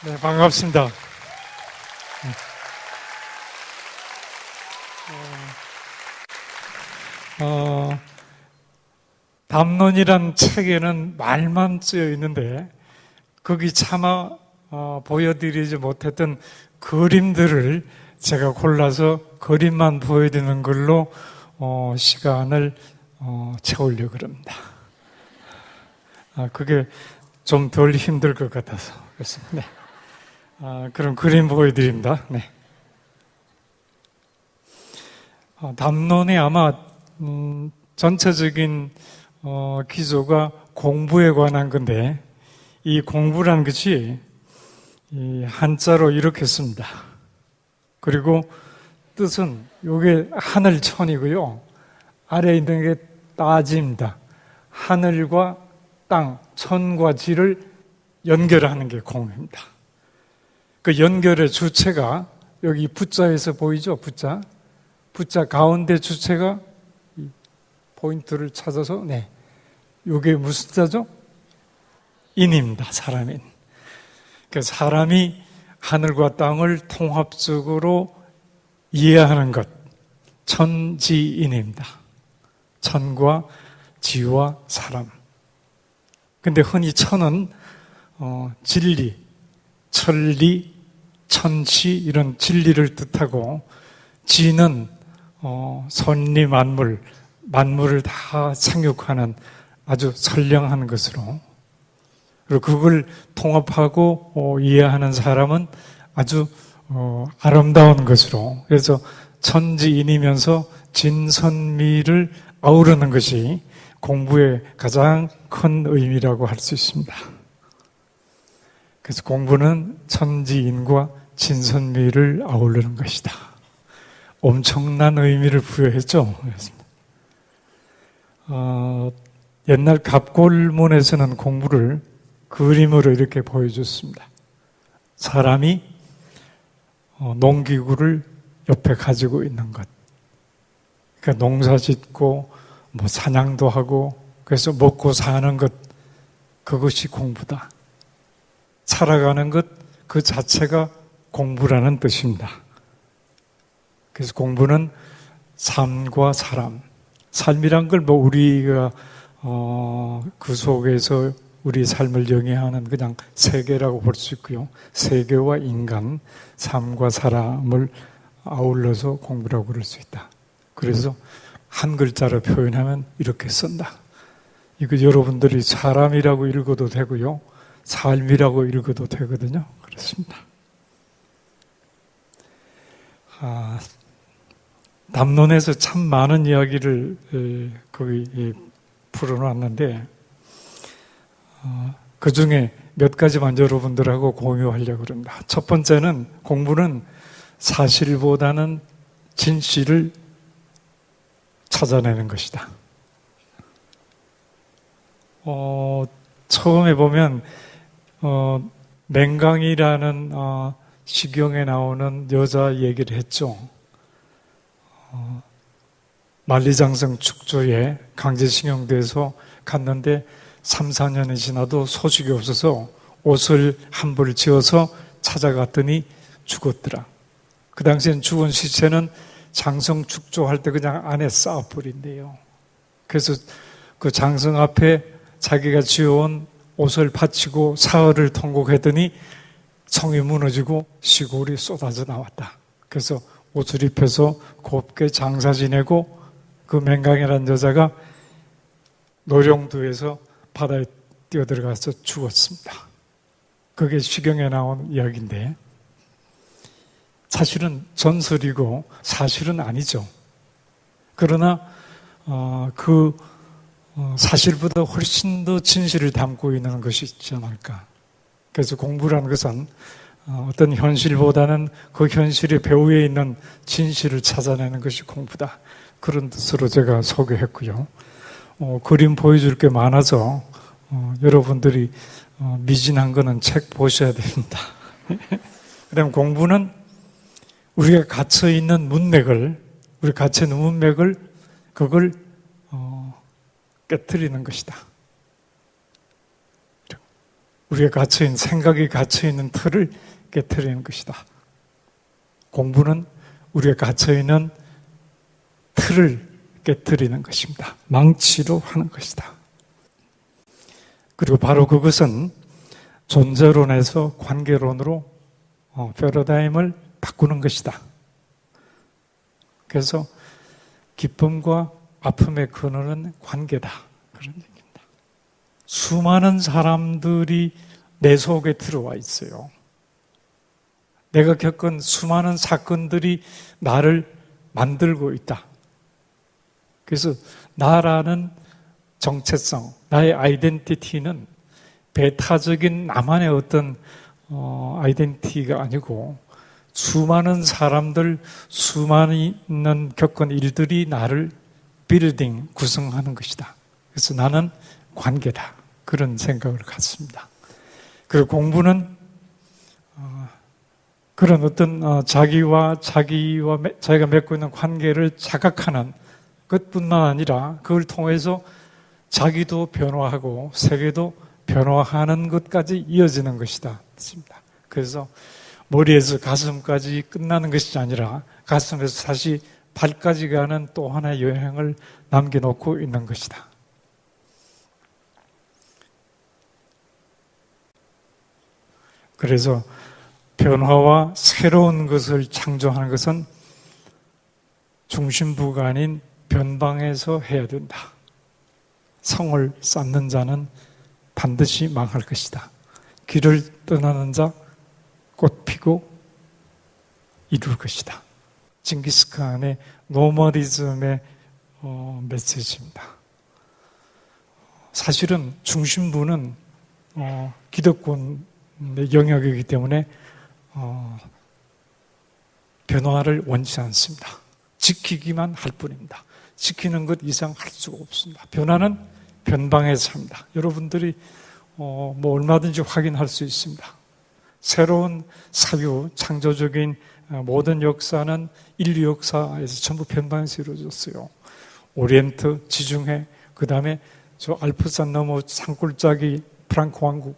네, 반갑습니다. 담론이란 책에는 말만 쓰여 있는데 거기 차마 보여드리지 못했던 그림들을 제가 골라서 그림만 보여드리는 걸로 시간을 채우려고 합니다. 그게 좀 덜 힘들 것 같아서 그렇습니다. 네. 그럼 그림 보여드립니다. 네. 담론이 아마 전체적인 기조가 공부에 관한 건데 이 공부라는 것이 이 한자로 이렇게 씁니다. 그리고 뜻은 이게 하늘천이고요. 아래에 있는 게 따지입니다. 하늘과 땅, 천과 지를 연결하는 게 공입니다. 그 연결의 주체가 여기 부자에서 보이죠? 부자 가운데 주체가 포인트를 찾아서 이게 무슨 자죠? 인입니다. 사람인. 그 사람이 하늘과 땅을 통합적으로 이해하는 것, 천지인입니다. 천과 지와 사람. 근데 흔히 천은 진리, 천리, 천시 이런 진리를 뜻하고 지는 선리 만물을 다 생육하는 아주 선량한 것으로, 그리고 그걸 통합하고 이해하는 사람은 아주 아름다운 것으로, 그래서 천지인이면서 진선미를 아우르는 것이 공부의 가장 큰 의미라고 할 수 있습니다. 그래서 공부는 천지인과 진선미를 아우르는 것이다. 엄청난 의미를 부여했죠. 옛날 갑골문에서는 공부를 그림으로 이렇게 보여줬습니다. 사람이 농기구를 옆에 가지고 있는 것. 그러니까 농사 짓고 사냥도 하고 그래서 먹고 사는 것, 그것이 공부다. 살아가는 것 그 자체가 공부라는 뜻입니다. 그래서 공부는 삶과 사람, 삶이란 걸 우리가 그 속에서 우리 삶을 영위하는 그냥 세계라고 볼 수 있고요. 세계와 인간, 삶과 사람을 아울러서 공부라고 그럴 수 있다. 그래서 한 글자로 표현하면 이렇게 쓴다. 이거 여러분들이 사람이라고 읽어도 되고요. 삶이라고 읽어도 되거든요. 그렇습니다. 담론에서 참 많은 이야기를 거기 풀어놨는데 그 중에 몇 가지만 여러분들하고 공유하려고 합니다. 첫 번째는 공부는 사실보다는 진실을 찾아내는 것이다. 처음에 보면 맹강이라는 시경에 나오는 여자 얘기를 했죠. 만리장성 축조에 강제징용돼서 갔는데 3, 4년이 지나도 소식이 없어서 옷을 한 벌 지어서 찾아갔더니 죽었더라. 그 당시엔 죽은 시체는 장성 축조할 때 그냥 안에 쌓아버린대요. 그래서 그 장성 앞에 자기가 지어온 옷을 바치고 사흘을 통곡했더니 성이 무너지고 시골이 쏟아져 나왔다. 그래서 옷을 입혀서 곱게 장사 지내고 그 맹강이라는 여자가 노령도에서 바다에 뛰어들어가서 죽었습니다. 그게 시경에 나온 이야기인데 사실은 전설이고 사실은 아니죠. 그러나 그 사실보다 훨씬 더 진실을 담고 있는 것이 있지 않을까. 그래서 공부라는 것은 어떤 현실보다는 그 현실의 배후에 있는 진실을 찾아내는 것이 공부다. 그런 뜻으로 제가 소개했고요. 그림 보여줄 게 많아서 여러분들이 미진한 거는 책 보셔야 됩니다. 그 다음에 공부는 우리가 갇혀있는 문맥을, 그걸 깨트리는 것이다. 우리가 갇혀있는, 생각이 갇혀있는 틀을 깨트리는 것이다. 공부는 우리가 갇혀있는 틀을 깨트리는 것입니다. 망치로 하는 것이다. 그리고 바로 그것은 존재론에서 관계론으로 패러다임을 바꾸는 것이다. 그래서 기쁨과 아픔의 근원은 관계다. 그런 얘기입니다. 수많은 사람들이 내 속에 들어와 있어요. 내가 겪은 수많은 사건들이 나를 만들고 있다. 그래서 나라는 정체성, 나의 아이덴티티는 배타적인 나만의 어떤 아이덴티티가 아니고 수많은 사람들, 수많은 겪은 일들이 나를 빌딩, 구성하는 것이다. 그래서 나는 관계다. 그런 생각을 갖습니다. 그리고 공부는 그런 어떤 자기가 맺고 있는 관계를 자각하는 것뿐만 아니라 그걸 통해서 자기도 변화하고 세계도 변화하는 것까지 이어지는 것이다. 그래서 머리에서 가슴까지 끝나는 것이 아니라 가슴에서 다시 발까지 가는 또 하나의 여행을 남겨놓고 있는 것이다. 그래서 변화와 새로운 것을 창조하는 것은 중심부가 아닌 변방에서 해야 된다. 성을 쌓는 자는 반드시 망할 것이다. 길을 떠나는 자 꽃 피고 이룰 것이다. 징기스칸의 노마디즘의 메시지입니다. 사실은 중심부는 기득권의 영역이기 때문에 변화를 원치 않습니다. 지키기만 할 뿐입니다. 지키는 것 이상 할 수가 없습니다. 변화는 변방에서 합니다. 여러분들이 뭐 얼마든지 확인할 수 있습니다. 새로운 사유, 창조적인 모든 역사는 인류 역사에서 전부 변방에서 이루어졌어요. 오리엔트, 지중해, 그 다음에 저 알프산 너머 산골짜기 프랑크 왕국,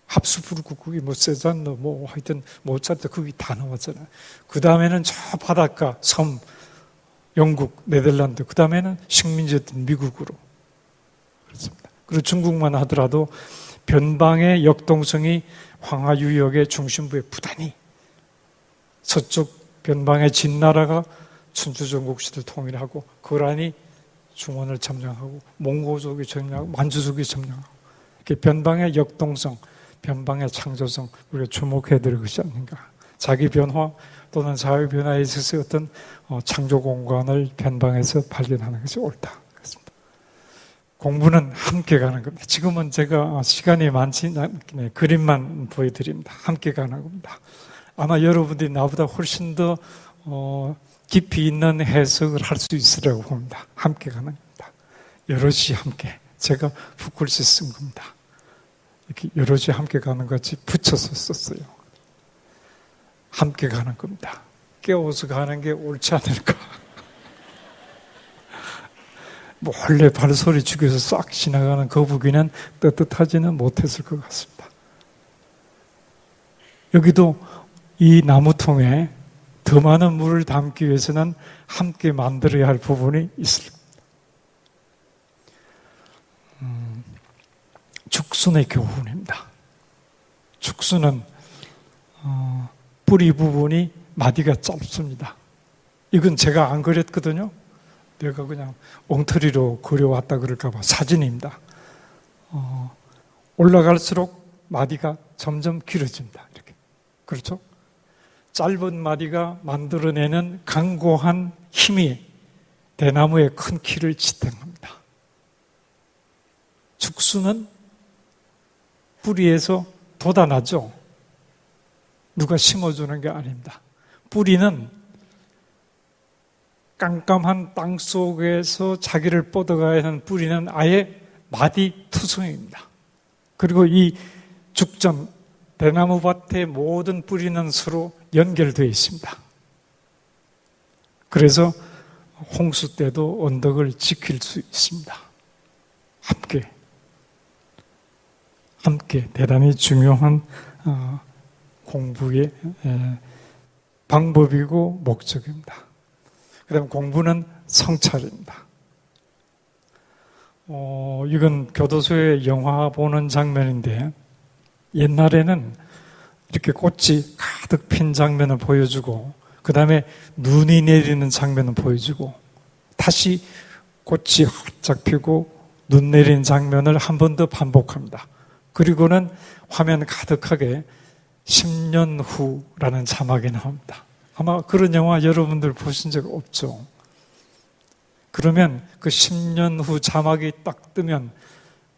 합수부르크국이 뭐 세잔너 뭐 하여튼 모차르트 거기 다 나왔잖아요. 그 다음에는 저 바닷가 섬 영국, 네덜란드, 그 다음에는 식민지였던 미국으로 그렇습니다. 그리고 중국만 하더라도 변방의 역동성이 황하 유역의 중심부에 부단히 서쪽 변방의 진나라가 춘추 전국시대를 통일하고 거란이 중원을 점령하고 몽고족이 점령하고 만주족이 점령하고 이렇게 변방의 역동성, 변방의 창조성 우리가 주목해야 될 것이 아닌가. 자기 변화 또는 사회 변화에 있어서 어떤 창조 공간을 변방에서 발견하는 것이 옳다. 그렇습니다. 공부는 함께 가는 겁니다. 지금은 제가 시간이 많지 않기 그림만 보여드립니다. 함께 가는 겁니다. 아마 여러분들이 나보다 훨씬 더 깊이 있는 해석을 할 수 있으라고 봅니다. 함께 가는 겁니다. 여럿이 함께. 제가 붓글씨 쓴 겁니다. 이렇게 여럿이 함께 가는 것 같이 붙여서 썼어요. 함께 가는 겁니다. 깨워서 가는 게 옳지 않을까. 몰래 발소리 죽여서 싹 지나가는 거북이는 떳떳하지는 못했을 것 같습니다. 여기도 이 나무통에 더 많은 물을 담기 위해서는 함께 만들어야 할 부분이 있을 겁니다. 죽순의 교훈입니다. 죽순은 뿌리 부분이 마디가 짧습니다. 이건 제가 안 그렸거든요. 내가 그냥 엉터리로 그려왔다 그럴까 봐 사진입니다. 올라갈수록 마디가 점점 길어집니다. 이렇게. 그렇죠? 짧은 마디가 만들어내는 강고한 힘이 대나무의 큰 키를 지탱합니다. 죽순은 뿌리에서 돋아나죠. 누가 심어주는 게 아닙니다. 뿌리는 깜깜한 땅 속에서 자기를 뻗어가야 하는 뿌리는 아예 마디 투성입니다. 그리고 이 죽전, 대나무 밭의 모든 뿌리는 서로 연결되어 있습니다. 그래서 홍수 때도 언덕을 지킬 수 있습니다. 함께 대단히 중요한 공부의 방법이고 목적입니다. 그 다음에 공부는 성찰입니다. 이건 교도소에 영화 보는 장면인데 옛날에는 이렇게 꽃이 가득 핀 장면을 보여주고 그 다음에 눈이 내리는 장면을 보여주고 다시 꽃이 활짝 피고 눈 내리는 장면을 한 번 더 반복합니다. 그리고는 화면 가득하게 10년 후라는 자막이 나옵니다. 아마 그런 영화 여러분들 보신 적 없죠? 그러면 그 10년 후 자막이 딱 뜨면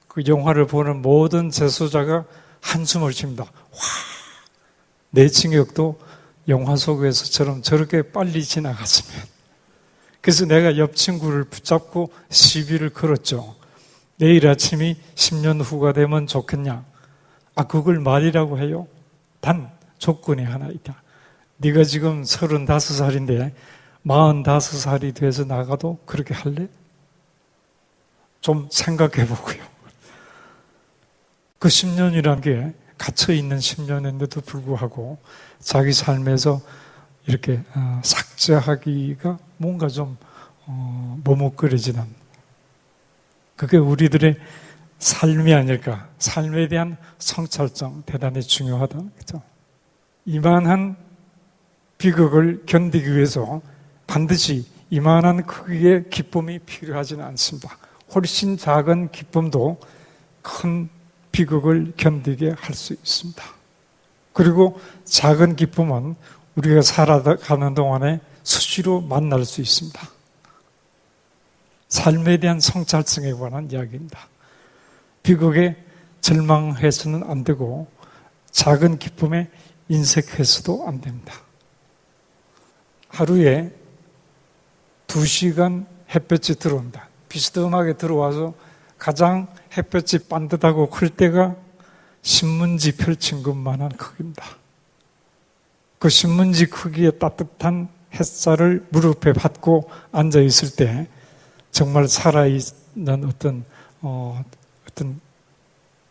그 영화를 보는 모든 재소자가 한숨을 쉽니다. 와, 내 징역도 영화 속에서처럼 저렇게 빨리 지나갔으면. 그래서 내가 옆 친구를 붙잡고 시비를 걸었죠. 내일 아침이 10년 후가 되면 좋겠냐? 그걸 말이라고 해요? 단 조건이 하나 있다. 네가 지금 35살인데 45살이 돼서 나가도 그렇게 할래? 좀 생각해 보고요. 그 10년이라는 게 갇혀있는 10년인데도 불구하고 자기 삶에서 이렇게 삭제하기가 뭔가 좀 머뭇거리지는, 그게 우리들의 삶이 아닐까. 삶에 대한 성찰성 대단히 중요하다. 그죠? 이만한 비극을 견디기 위해서 반드시 이만한 크기의 기쁨이 필요하지는 않습니다. 훨씬 작은 기쁨도 큰 비극을 견디게 할 수 있습니다. 그리고 작은 기쁨은 우리가 살아가는 동안에 수시로 만날 수 있습니다. 삶에 대한 성찰성에 관한 이야기입니다. 비극에 절망해서는 안 되고 작은 기쁨에 인색해서도 안 됩니다. 하루에 2시간 햇볕이 들어옵니다. 비스듬하게 들어와서 가장 햇볕이 반듯하고 클 때가 신문지 펼친 것만한 크기입니다. 그 신문지 크기의 따뜻한 햇살을 무릎에 받고 앉아 있을 때 정말 살아있는 어떤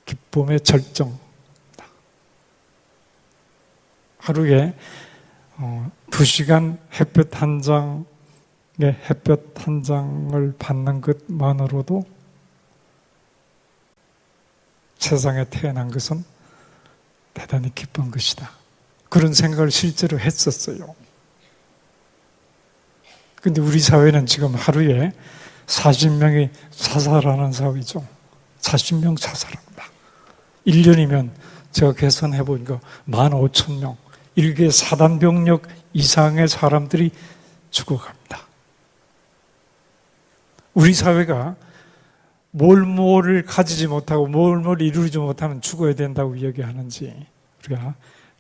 기쁨의 절정. 하루에 2시간 햇볕 한 장의 햇볕 한 장을 받는 것만으로도 세상에 태어난 것은 대단히 기쁜 것이다. 그런 생각을 실제로 했었어요. 근데 우리 사회는 지금 하루에 40명이 자살하는 사회죠. 40명 자살합니다. 1년이면 제가 계산해 보니까 15,000명, 일개 사단병력 이상의 사람들이 죽어갑니다. 우리 사회가 뭘 가지지 못하고 뭘 이루지 못하면 죽어야 된다고 이야기하는지 우리가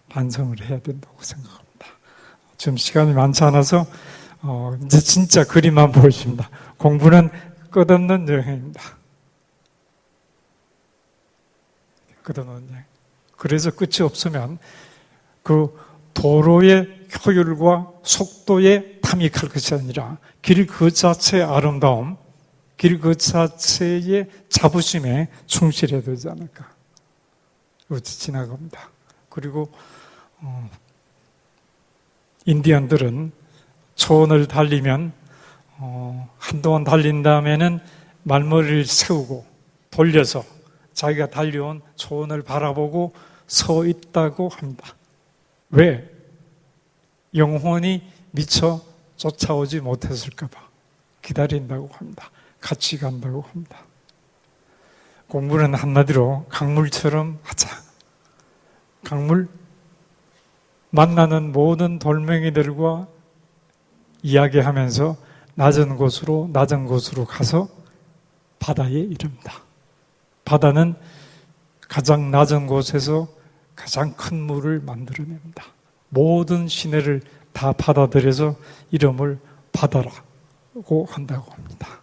반성을 해야 된다고 생각합니다. 지금 시간이 많지 않아서 이제 진짜 그림만 보여줍니다. 공부는 끝없는 여행입니다. 끝없는 여행. 그래서 끝이 없으면 그 도로의 효율과 속도에 탐닉할 것이 아니라 길 그 자체의 아름다움, 길 그 자체의 자부심에 충실해야 되지 않을까. 어찌 지나갑니다. 그리고 인디언들은 초원을 달리면 한동안 달린 다음에는 말머리를 세우고 돌려서 자기가 달려온 초원을 바라보고 서 있다고 합니다. 왜? 영혼이 미처 쫓아오지 못했을까 봐 기다린다고 합니다. 같이 간다고 합니다. 공부는 한마디로 강물처럼 하자. 강물, 만나는 모든 돌멩이들과 이야기하면서 낮은 곳으로 가서 바다에 이릅니다. 바다는 가장 낮은 곳에서 가장 큰 물을 만들어냅니다. 모든 시내를 다 받아들여서 이름을 바다라고 한다고 합니다.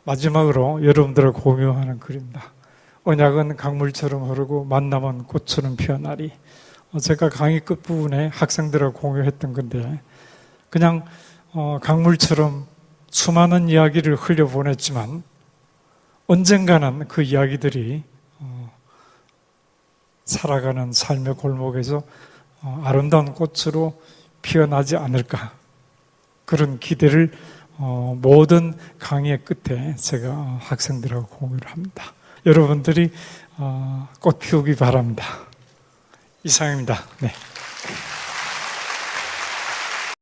마지막으로 여러분들을 공유하는 글입니다. 언약은 강물처럼 흐르고 만남은 꽃처럼 피어나리. 제가 강의 끝부분에 학생들하고 공유했던 건데 그냥 강물처럼 수많은 이야기를 흘려보냈지만 언젠가는 그 이야기들이 살아가는 삶의 골목에서 아름다운 꽃으로 피어나지 않을까, 그런 기대를 모든 강의 끝에 제가 학생들하고 공유를 합니다. 여러분들이 꽃 피우기 바랍니다. 이상입니다. 네.